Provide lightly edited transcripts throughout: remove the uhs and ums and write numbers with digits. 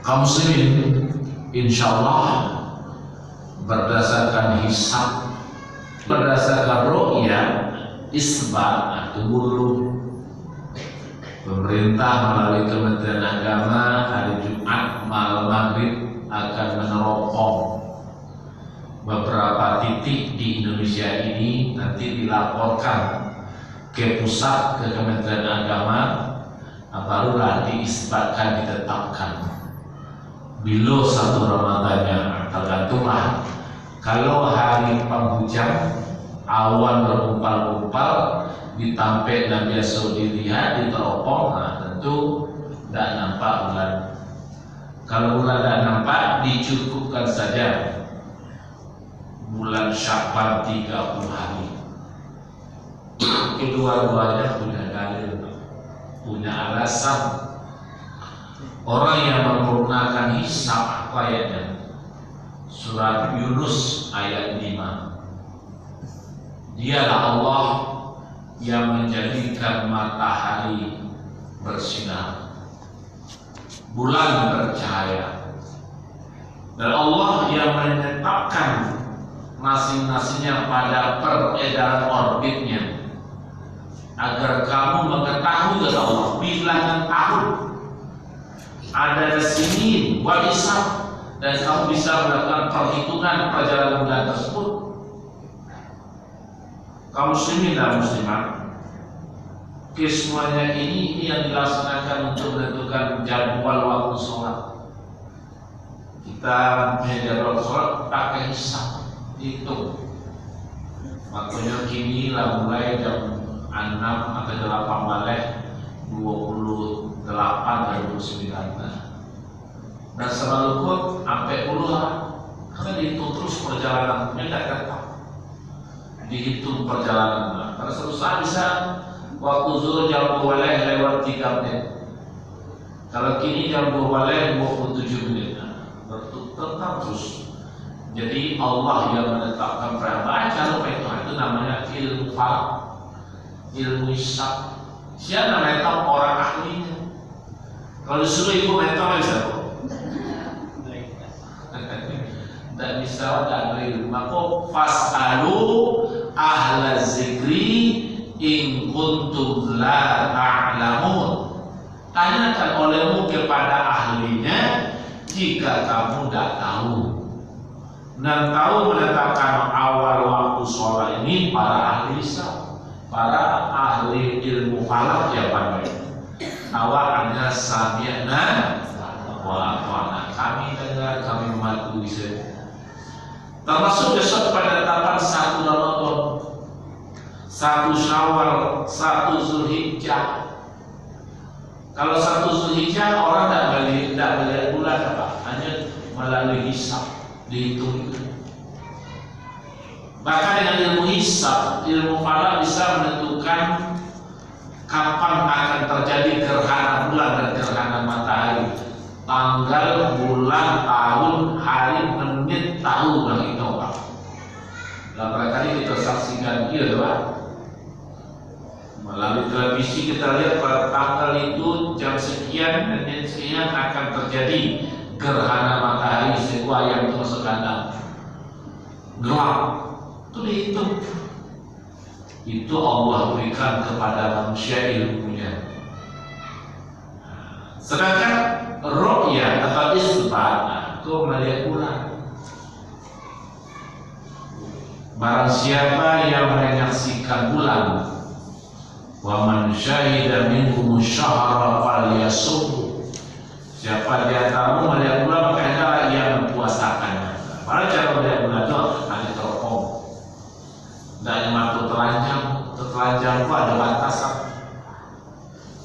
kaum muslimin insyaallah berdasarkan hisab, berdasarkan ru'yah isbat atau belum, pemerintah melalui Kementerian Agama hari Jumat malam maghrib akan meneropong beberapa titik di Indonesia ini, nanti dilaporkan ke pusat, ke Kementerian Agama, barulah diisbatkan, ditetapkan. Bila satu Ramadannya tergantunglah. Kalau hari penghujan, awan bergumpal-gumpal, ditampek dan biasa dilihat, diteropong, nah tentu tidak nampak bulan. Kalau bulan tidak nampak, dicukupkan saja bulan Sya'ban 30 hari. Kedua-duanya punya dalil, punya alasan. Orang yang menggunakan hisab, apa ayatnya? Surat Yunus ayat 5. Dialah Allah yang menjadikan matahari bersinar, bulan bercahaya, dan Allah yang menetapkan masing-masingnya pada peredaran orbitnya, agar kamu mengetahui kata Allah bilangan tahun ada di sini walisab, dan kamu bisa melakukan perhitungan perjalanan bulan tersebut. Kaum muslimin dan muslimat, kesemuanya ini yang dilaksanakan untuk menentukan jadwal waktu sholat. Kita punya jadwal sholat pakai hisab, hitung. Waktunya kini lah mulai jam 6 atau 8 balik 28 dan 29. Dan selalu kok sampai puluhan, karena dihitung terus perjalanan, tidak kata dihitung perjalanan. Karena suatu saat bisa waktu zuhur jam 2 lewat 3 menit. Kalau kini jam 2 27 menit, tetap terus. Jadi Allah yang menetapkan baca lupa itu namanya ilmu falak, ilmu hisab. Siapa menetap orang ahlinya? Kalau disuruh ibu menetap bisa kok. Tak bisa, tak boleh. Maka fasalu ahla zikri in kuntum la ta'lamun. Tanyakan olehmu kepada ahlinya jika kamu tidak tahu. Dan tahu menetapkan awal waktu sholat ini para ahli hisab, para ahli ilmu falak ya pandai. Awalnya sami'na wa ata'na, kami dengar, kami mematuhi semua. Termasuk besok penetapan 1 Ramadan, 1 Syawal, 1 Zulhijjah. Kalau 1 Zulhijjah orang tidak melihat bulan apa, hanya melalui hisab, dihitung. Bahkan dengan ilmu hisab, ilmu falak bisa menentukan kapan akan terjadi gerhana bulan dan gerhana matahari, tanggal, bulan, tahun, hari, menit, tahun, dan itu apa. Nah, barangkali kita saksikan iya Pak. Melalui televisi kita lihat pada tanggal itu jam sekian, menit sekian akan terjadi gerhana matahari, sebuah yang itu masuk kandang gelap. Itu dihitung. Itu Allah berikan kepada manusia ilmunya. Sedangkan ru'yah atau isbat, itu melihat bulan. Barang siapa yang menyaksikan bulan, wa man syahida minhum syahra falyasum. Siapa di antaramu melihat bulan, maka hendaklah ia mempuasakannya. Pada cara melihat bulan itu ada teropong. Dan waktu telanjang itu ada batasan.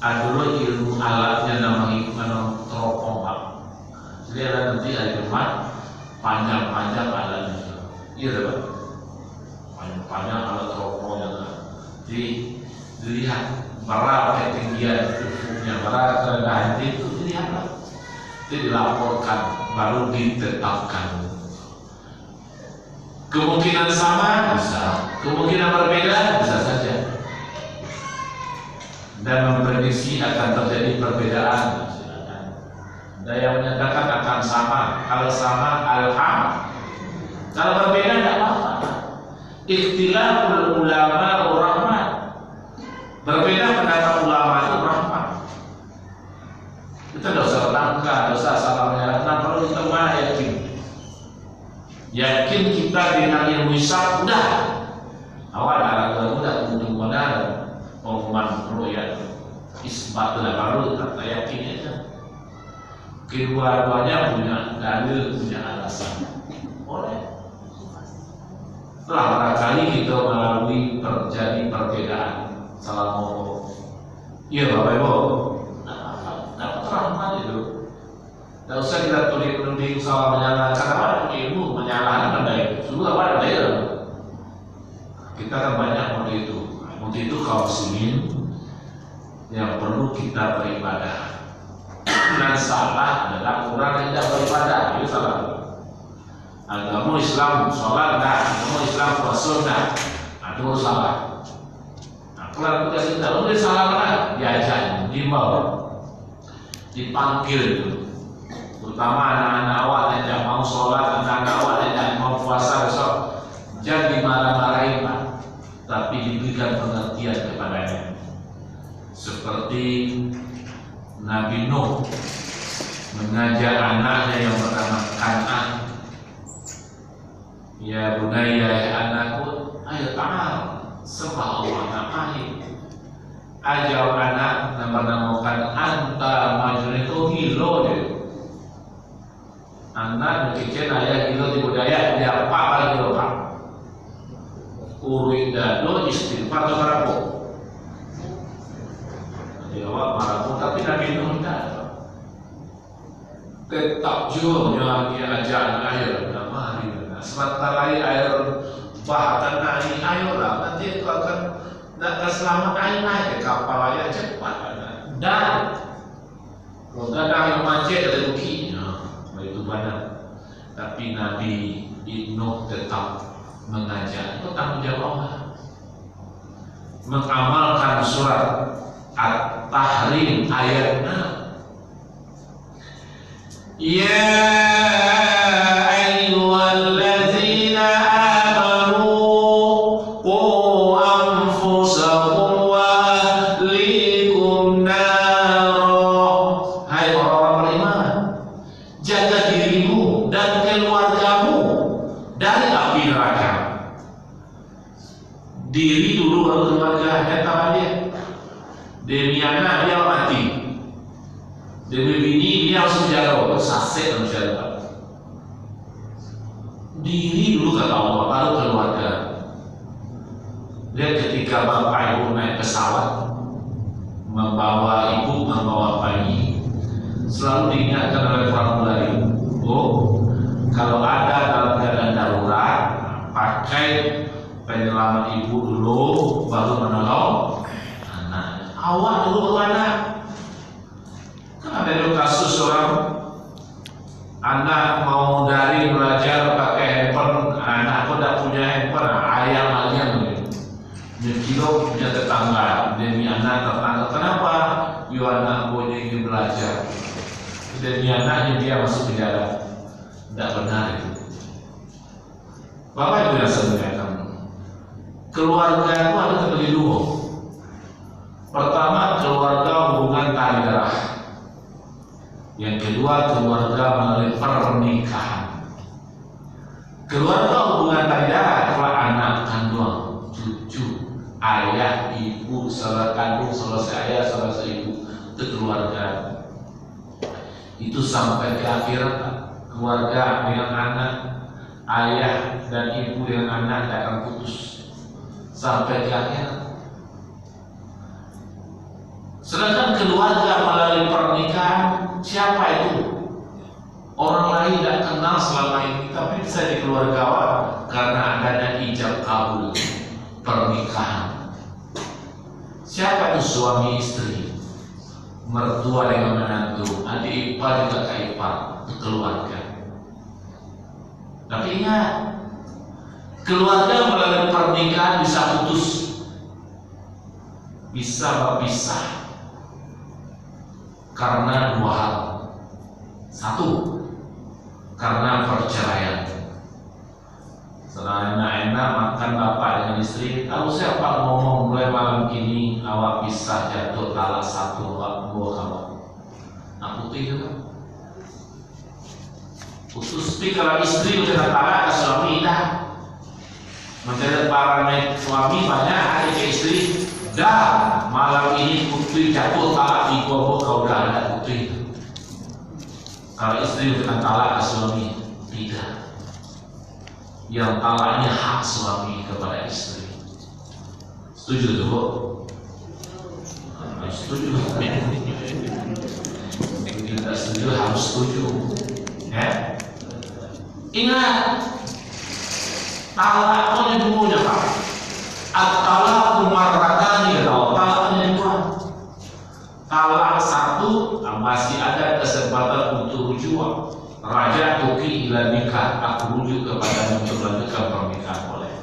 Ada dulu ilmu alatnya namanya teropong Pak. Jadi ada nanti hari Jumat panjang-panjang alatnya. Iya Pak. Panjang-panjang alat teropongnya. Jadi dilihat berapa ketinggian ufuknya, berapa kerendahan itu dilihatlah. Itu dilaporkan, baru ditetapkan. Kemungkinan sama bisa, kemungkinan berbeda bisa saja. Dan memprediksi akan terjadi perbedaan. Dan kedua-duanya punya dalil, punya alasan. Boleh. Setelah barangkali kita melalui terjadi perbedaan salah ngomong. Iya Bapak Ibu, dapat rahmat itu. Tidak usah kita tulis salah menyalahkan, karena ilmu menyalahkan baik. Sudah ada baik. Kita kan banyak untuk itu. Untuk itu kaum muslimin yang perlu kita beribadah. Dan salah adalah orang yang tidak beribadah, itu salah. Agama Islam sholat dah, agama Islam puasa dah, itu salah. Nah, kalau kita tidak boleh salah mana, diajar, dibawa, dipanggil itu. Terutama anak-anak awak yang tidak mau sholat, anak-anak awak yang tidak mau puasa besok, jangan dimarah-marahin Pak, tapi diberikan pengertian kepadanya. Seperti Nabi Nuh mengajak anaknya yang bernama Kan'an, ya bunayya anakku, ayo ta'al sembah Allah namahi. Ajak anak nama-namakan anta majnun itu gilo dia. Anak berkecil ayah gilo di budaya dia apa lagi Pak? Urui dado istighfar atau marapu? Jawab marapu, tapi Nabi Nuh tidak. Tetap juga dia ajak air namari. Sementara air bahkan naik air lah, nanti itu akan selamat air naik ke kapal aja cepat. Dan kalau ada yang macet ada ruginya, itu benar. Tapi Nabi Nuh tetap mengajak, itu tanggung jawab Allah. Mengamalkan surat At-Tahrim ayat 6. Ya diri dulu baru keluarga, kata dia. Demi anak dia mati, demi bini dia harus menjaga, sasek menjaga. Diri dulu kata Allah, baru keluarga. Dia ketika bapak ibu naik pesawat, membawa ibu, membawa bayi, selalu diingatkan oleh pramugari. Oh, kalau ada dalam keadaan darurat, pakai penyelamat ibu dulu, baru menolong anak. Awak dulu baru anak. Kan ada itu kasus orang anak mau dari belajar pakai handphone, anak aku tidak punya handphone, ayam dia kilo punya tetangga, demi anak tetangga. Kenapa? Yo anak gue ingin belajar, demi anaknya dia masuk penjara. Tidak benar itu. Bapak Ibu yang saya muliakan, keluarga itu ada terbagi dua. Pertama, keluarga hubungan tali darah. Yang kedua, keluarga melalui pernikahan. Keluarga hubungan tali darah adalah anak kandung, cucu, ayah, ibu, saudara kandung, saudara seayah, saudara seibu. Itu keluarga. Itu sampai ke akhirat. Keluarga dengan anak, ayah dan ibu dengan anak tidak akan putus sampai ke akhirat. Sedangkan keluarga melalui pernikahan, siapa itu? Orang lain tidak kenal selama ini, tapi bisa di keluarga karena adanya ijab kabul pernikahan. Siapa itu? Suami istri, mertua dengan menantu, adik ipar dengan kakak ipar, itu keluarga. Tapi ingat, keluarga melalui pernikahan bisa putus, bisa berpisah karena dua hal. Satu, karena perceraian. Setelah enak-enak makan bapak dengan istri, kalau siapa ngomong mulai malam ini awak bisa jatuh talak satu, awak dua kawan. Aku tidak putus. Tapi kalau istri udah talak ke suami dah, menjadi para suami banyak ada ke istri, dah malam ini putri jatuh talak di gua kau dah ada putri. Kalau istri bukan talak ke suami, tidak. Yang talaknya hak suami kepada istri. Setuju tuh, Bu? Setuju. Tidak setuju harus setuju. Ya. Ingat, talak itu dulunya Pak. At-talaqu marratani, kalau talaknya dua. Talak satu masih ada kesempatan untuk rujuk. Raja tuki ila nikah, aku rujuk kepada untuk melanjutkan pernikahan boleh.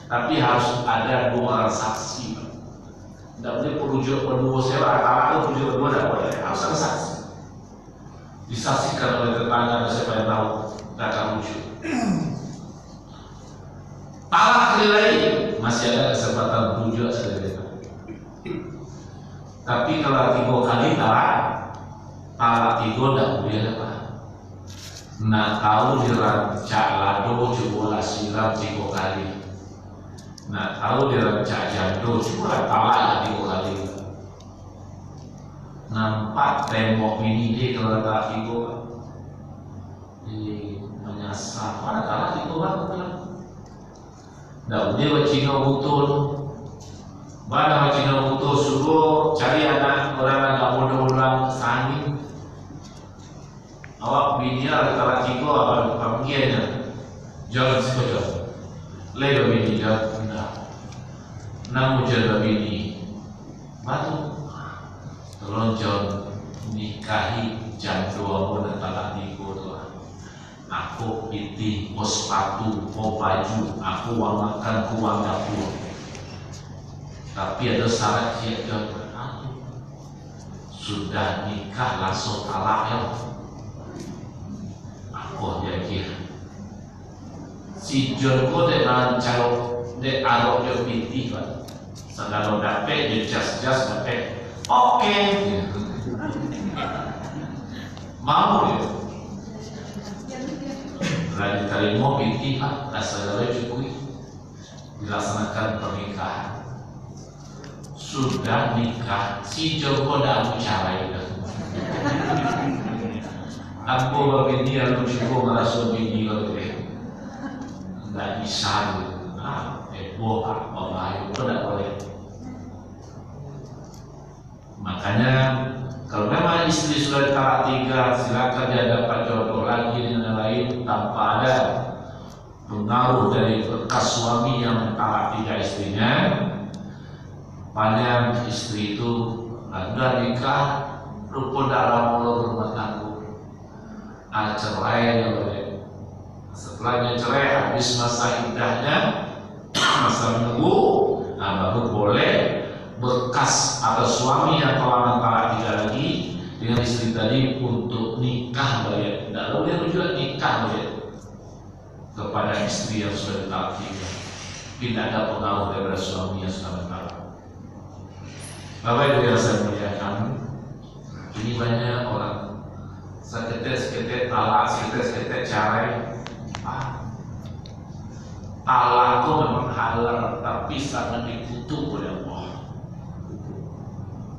Tapi harus ada dua orang saksi. Tidak boleh perujuk berdua sewa, talak itu perujuk berdua tidak boleh. Harus ada saksi. Disaksikan oleh tetangga dan siapa yang tahu tidak akan rujuk. Talak kali lain masih ada kesempatan rujuk sekali. Tapi kalau 3 kali talak 3 tidak boleh apa. Nak tahu dirancak lado coba siram 3 kali. Nak tahu dirancak jando coba talak 3 kali. Nampak tembok ini dia kalau talak 3 menyasar pada talak 3 kan. Dah dia wacina betul. Mana wacina betul suruh cari anak orang agak bodoh-bodoh sani. Awak bini talak 3 apa panggilannya? Jangan sekejap. Lego bini dah. Namu jaga bini. Batu. Lonjon nikahi jam 2 pun talak 3 tu. Aku piti, mau sepatu, mau baju, aku uang makan, aku uang dapur. Tapi ada syarat yang sudah nikah langsung talak ya. Aku jadi si Joko dengan calon de arok dia piti kan. Sedang dapat dia jas dapat. Oke. Mau dia. Lagi terima binti Pak, asal cukup dilaksanakan pernikahan. Sudah nikah, si Joko dah bicara itu. Aku begini lalu cukup merasa begini lalu tidak bisa gitu. Pak, bahaya itu tidak boleh. Makanya kalau memang istri sudah talak 3, silakan dia dapat jodoh lagi dengan lain tanpa ada pengaruh dari bekas suami yang talak 3 istrinya. Panjang istri itu ada nikah, rupa dalam mulut rumah tangga. Cerai boleh. Setelahnya cerai habis masa iddahnya, masa menunggu, baru boleh. Bekas atau suami yang telah talak 3 lagi dengan istri tadi untuk nikah bayar. Tidak boleh rujuk nikah bayar kepada istri yang sudah talak 3. Tidak ada pengaruh daripada suami yang sudah talak. Bapak Ibu yang saya muliakan, ini banyak orang seketek talak, seketek cerai. Talak itu memang halal, tapi sangat dikutuk oleh Allah.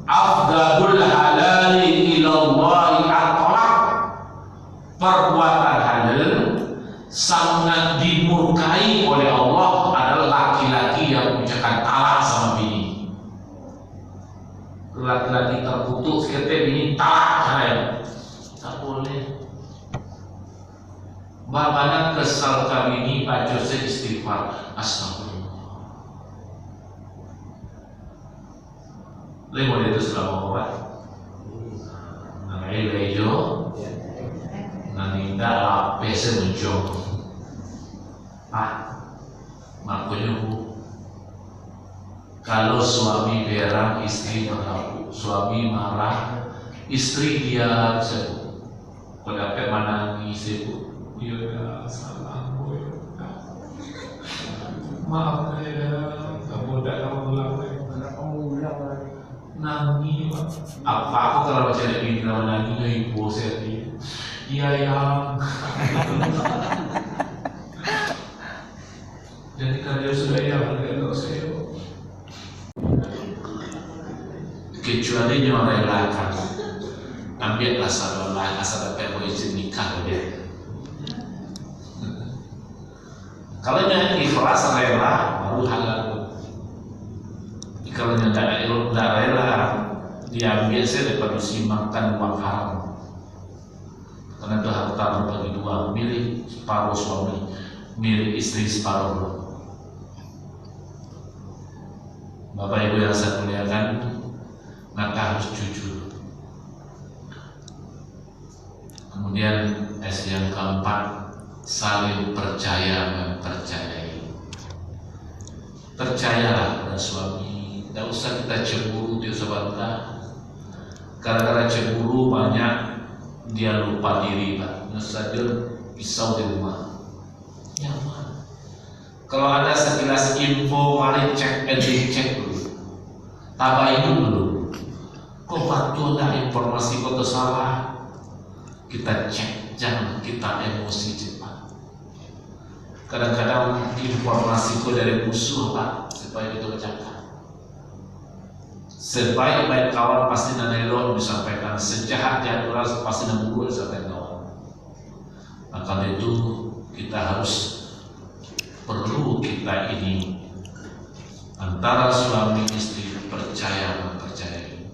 Afdalul halali ilallahi at-talaq. Perbuatan halal sangat dimurkai oleh Allah adalah laki-laki yang mengucapkan talak sama bini. Laki-laki terkutuk seketika bini talak cerai. Tak boleh. Bapaknya kesal kami ini Pak Jose istighfar. Astagfirullah. Lemo itu sudah mau buat. Namanya lejo. Nanti dah pese muncul. Makanya kalau suami berang istri marah, suami marah, istri dia sebu. Kalau dapat menangis sebu, ya salah boy. Maaf ya, kamu tidak kamu ulang lagi. Nangis, apa aku kalau baca lebih drama nangis dari ibu saya dia, iya yang. Jadi kalau dia sudah ya, kalau saya, kecuali orang belakang, ambillah salulah asal dapat mau izin nikah dia. Kalau yang ikhlas rela baru halal. Kalau yang tidak rela diambil saya daripada makan uang haram. Karena itu harta berbagi dua, milik separuh suami, milik istri separuh. Bapak Ibu yang saya muliakan, maka harus jujur. Kemudian yang keempat, saling percaya mempercayai. Percayalah pada suami, tidak usah kita cemburu dia sebentar. Gara-gara cemburu banyak dia lupa diri, Pak. Saja pisau di rumah. Ya, Pak. Kalau ada sekilas info, mari cek dulu. Tabain dulu. Kok bantu ada informasi kok salah? Kita cek, jangan kita emosi cepat. Kadang-kadang informasi kok dari musuh, Pak, supaya kita cakap. Sebaik-baik kawan pasti nanelo disampaikan, sejahat-jahat orang pasti nanggur disampaikan kawan. Maka itu kita harus perlu kita ini antara suami istri percaya mempercayai.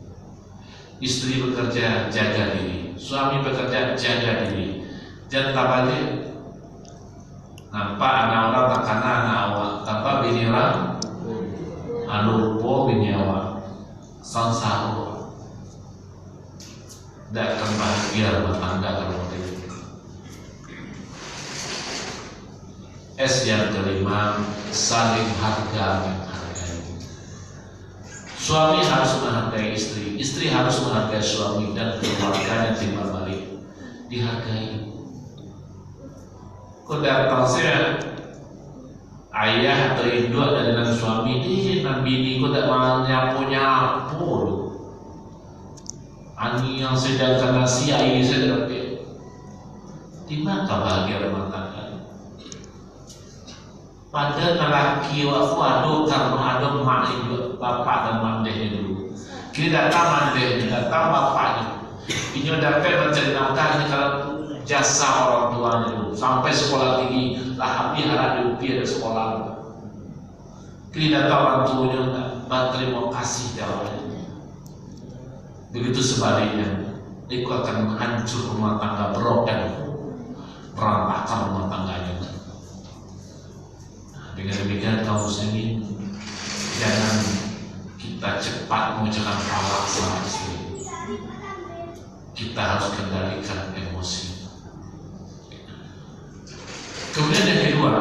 Istri bekerja jaga diri, suami bekerja jaga diri. Jangan tabalik. Nampak anak orang takana anak awak, tanpa bini orang alupo bini awak. Sansaro tidak akan bahagia rumah tangga kalau begitu. Yang kelima, saling harga menghargai. Suami harus menghargai istri, istri harus menghargai suami dan keluarganya timbal balik dihargai. Kau datang saya ayah atau induk dengan suami ini nabi ini kok tak mau nyapu ani yang sedangkan nasi air saya dapat di mana bahagia rumah tangga. Pada lelaki waktu ada karena ada mak ibu bapak dan mandehnya dulu kita datang mandehnya datang bapaknya ini dapat mencari nafkah ini kalau jasa orang tuanya dulu sampai sekolah tinggi lah habis harap diupi ada sekolah. Kita datang orang tuanya berterima kasih jawabnya. Begitu sebaliknya, itu akan menghancur rumah tangga berokan, berantakan rumah tangganya. Dengan demikian kaum muslimin, jangan kita cepat mengucapkan talak sama istri. Kita harus kendalikan emosi. Kemudian yang kedua,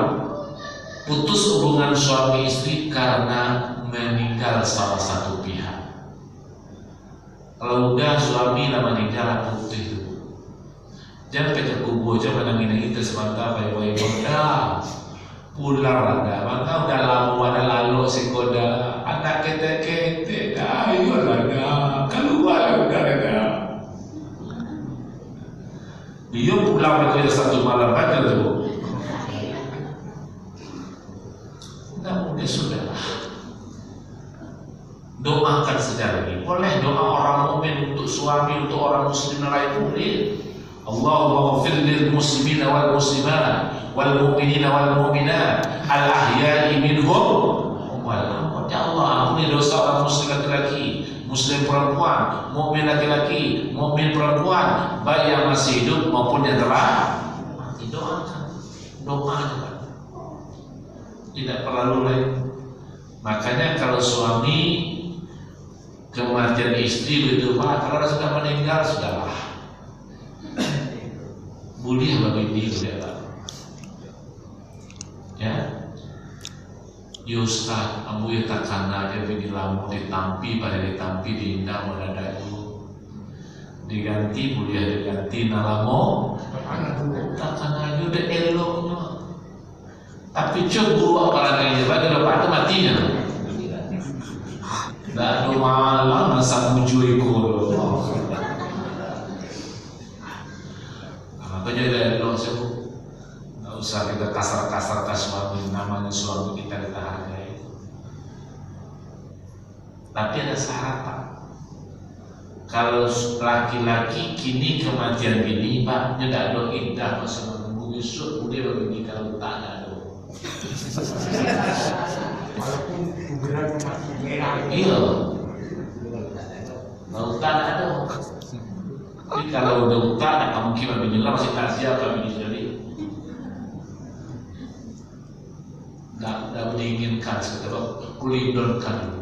putus hubungan suami istri karena meninggal salah satu pihak. Kalau udah suami lama meninggal putih itu, jangan pencet kubur aja menangin kita sebentar baik-baik dah pulang ada, maka udah lama ada lalu si koda anak kete dah, ayolah dah keluar udah dah. Dia pulang bekerja satu malam aja tuh. Ya sudahlah, doakan saja lagi. Boleh doa orang mukmin untuk suami, untuk orang muslim lain boleh. Allahumma ghfir lil muslimina wal muslimat wal mu'minina wal mu'minat al ahya'i minhum wal amwat. Ya Allah, ampuni dosa orang muslim laki-laki, muslim perempuan, mukmin laki-laki, mukmin perempuan, baik yang masih hidup maupun yang telah mati. Doakan, doa juga. Tidak perlu lain. Makanya kalau suami kematian istri begitu, Pak, kalau sudah meninggal sudahlah. Boleh bagi dia, Pak. Ya. Ustaz, ambu ya takkan aja bini lamu ditampi pada ditampi diindah mendadak itu diganti boleh diganti nalamo takkan aja udah eloknya. Tapi coba apa lagi bagi lepas itu matinya. Tidak ada malam masa mujui kuro. Makanya dari lo sebut, nggak usah kita kasar-kasar ke suami, namanya suami kita hargai. Tapi ada syarat, Pak. Kalau laki-laki kini kematian bini Pak, dia tak ada iddah masa menunggu besok dia begini kalau tak ada. Walaupun kuburan masih merah. Iya. Kalau tak ada. Tapi kalau udah tak ada kemungkinan bini lah masih takziah kami jadi. Tak menginginkan sebab kulindonkan dulu.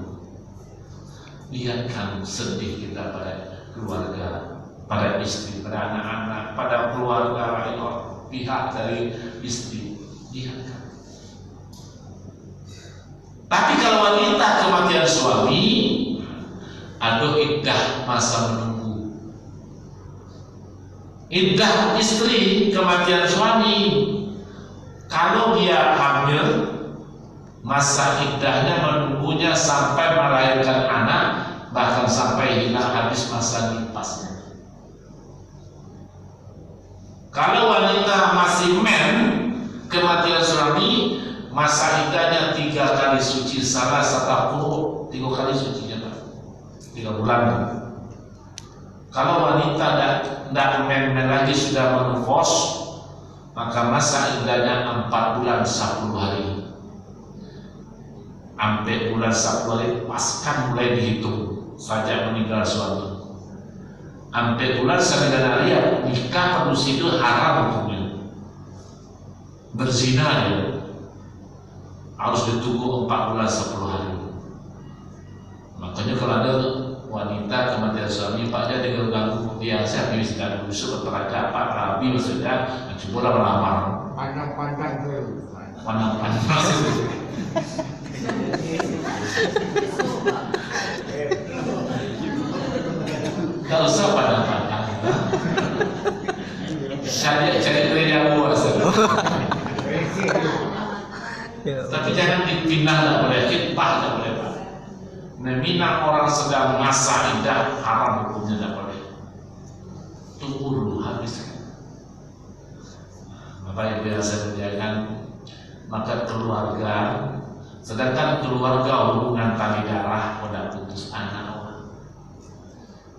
Lihatkan sedih kita pada keluarga, pada istri, pada anak-anak, pada keluarga lain pihak dari istri. Lihatkan. Tapi kalau wanita kematian suami, ada iddah masa menunggu. Iddah istri kematian suami, kalau dia hamil, masa iddahnya menunggunya sampai melahirkan anak, bahkan sampai hilang habis masa nifasnya. Kalau wanita masih kematian suami, masa iddahnya 3 kali suci, salah satu 3 kali sucinya Pak, 3 bulan. Kalau wanita tidak lagi sudah menufos, maka masa iddahnya 4 bulan 10 hari. Sampai bulan 10 hari paskan mulai dihitung sejak meninggal suami. Sampai bulan 9 hari nikah manusia itu haram hukumnya. Berzina dia harus ditunggu 4 bulan 10 hari. Makanya kalau ada wanita kematian suami, paknya dengan ganggu biasa, habis ganggu usul berteraja, Pak Rabi maksudnya, coba lah melamar. Pandang-pandang tuh. Pandang-pandang. Gak usah pandang-pandang. Cari kerja buat. Tapi jangan dipindah, tak boleh, kitpah tak boleh Pak. Meminang orang sedang masa iddah haram hukumnya, tak boleh. Tunggu dulu habiskan. Bapak Ibu yang saya muliakan, maka keluarga, sedangkan keluarga hubungan tali darah pada putus anak.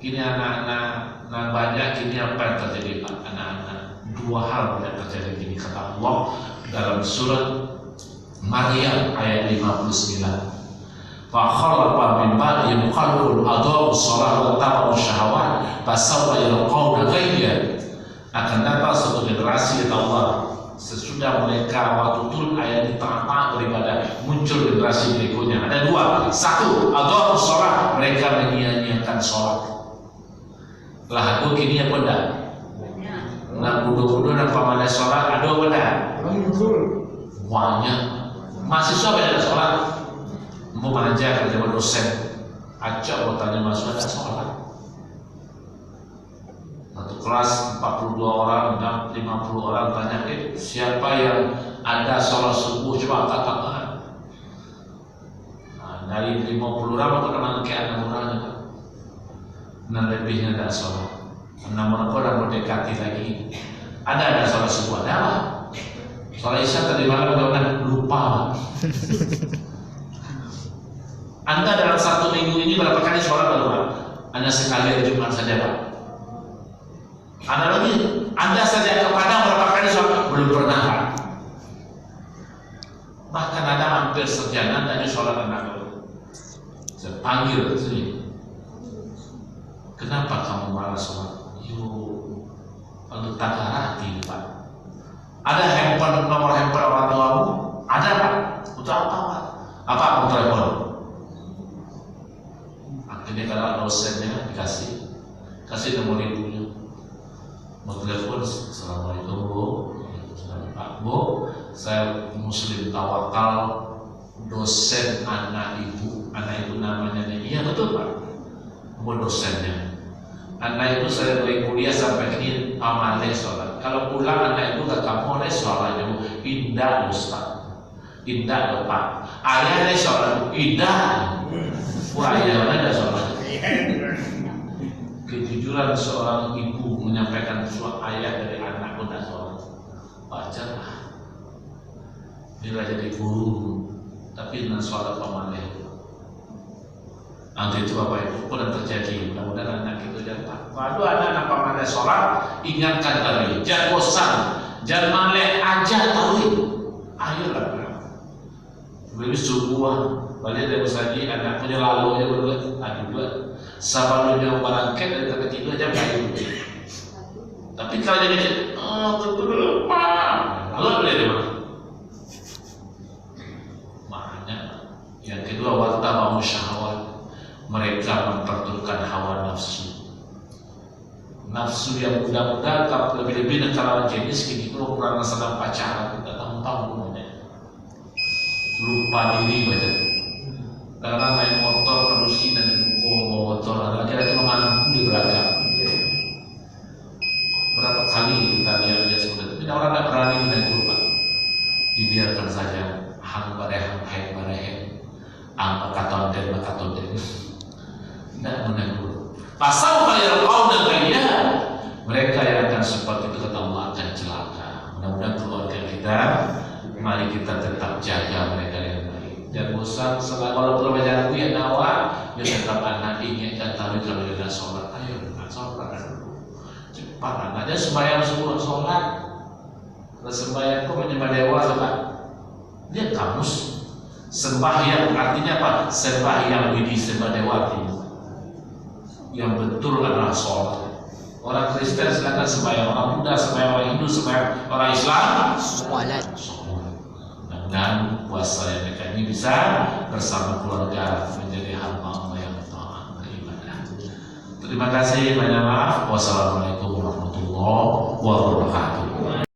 Kini anak-anak banyak, kini apa yang terjadi Pak? Anak-anak 2 hal yang terjadi kini kata Allah dalam surat Maryam ayat 59. Fa khalaqa min ba'dihim khalqun adaa'u shalah wa tabu syahawat fasawfa yalqawna ghayya. Akan datang satu generasi kata Allah sesudah mereka waktu turun ayat di tengah-tengah daripada muncul generasi berikutnya. Ada 2. 1, adaa'u shalah, mereka menyia-nyiakan sholat. Lah aku kini apa enggak? Nak bodoh-bodoh nak pamanai sholat ada apa enggak? Banyak. Mahasiswa banyak sholat. Mau mengajar kerja dosen, acak mau tanya mahasiswa ada sholat. Satu kelas 42 orang dan 50 orang tanya, siapa yang ada sholat subuh coba katakan. Nah, dari 50 orang apa namanya kayak 6 orang Pak. 6 lebihnya ada sholat. 6 orang mendekati lagi. Ada sholat subuh, ada apa? Sholat isya tadi malam bagaimana? Lupa. Anda dalam 1 minggu ini berapa kali sholat Pak? Hanya sekali hari Jumat saja Pak. Ada lagi, Anda saja ke Padang berapa kali sholat? Belum pernah Pak. Bahkan ada hampir sejanan tadi sholat anak dulu. Saya panggil sini. Kenapa kamu malas sholat? Yuk, untuk takar hati Pak. Ada handphone, nomor handphone orang tuamu? Ada Pak. Untuk apa Pak? Apa aku telepon? Akhirnya kalau dosennya kasih nomor ibunya. Mau telepon, assalamualaikum Bu. Pak Bu, saya Muslim Tawakal, dosen anak ibu namanya nih. Iya betul Pak. Bu dosennya. Anak itu saya mulai kuliah sampai ini amalnya sholat. Kalau pulang anak itu gak kamu oleh sholatnya Bu. Indah Ustaz. Indah loh Pak. Ayahnya sholat. Indah. Wah ayahnya ada sholat. Kejujuran seorang ibu menyampaikan suatu ayat dari anak pun tak sholat. Wajarlah. Dia jadi guru. Tapi dengan sholat amalnya. Nanti itu Bapak Ibu pun terjadi. Mudah-mudahan anak itu jangan. Waduh, anak-anak pamannya sholat, ingatkan tadi, jangan bosan, jangan malek aja tahu. Ayolah, beli subuh, balik dari saji, anak punya lalu aja berdua, aduh dua, sabarnya barangket dari tempat tidur aja baik. Tapi kalau jadi, betul pak, lalu beli di mana? Makanya, yang kedua waktu mau syahwat. Mereka memperturutkan hawa nafsu. Nafsu yang muda-muda, lebih-lebih kalau jenis gini, kalau pernah sedang pacaran, kita tahu namanya. Lupa diri baca. Karena naik motor terus dan bawa motor, akhirnya mengambil di belakang. Berapa kali kita lihat dia seperti itu, tidak orang tidak berani menegur Pak. Dibiarkan saja, hang barehang, hai barehang, makaton den. Tidak menegur. Pasal bayar kau dan kaya, mereka yang akan seperti itu kata Allah akan celaka. Mudah-mudahan keluarga kita, mari kita tetap jaga mereka yang baik. Dan bosan setelah kalau belum baca aku ya dawa, ya tetap anak ingatkan tahu kalau dia sholat, ayo sholat dulu. Cepat anaknya sembahyang subuh sholat, terus sembahyang kok menyembah dewa sholat. Lihat kamus, sembahyang artinya apa? Sembahyang widi sembah dewa artinya. Yang betul adalah sholat. Orang Kristen silakan sembahyang, orang Buddha sembahyang, orang Hindu sembahyang, orang Islam sholat. Dan puasa yang mereka ini bisa bersama keluarga menjadi hamba Allah yang taat beribadah. Terima kasih, banyak maaf. Wassalamualaikum warahmatullahi wabarakatuh.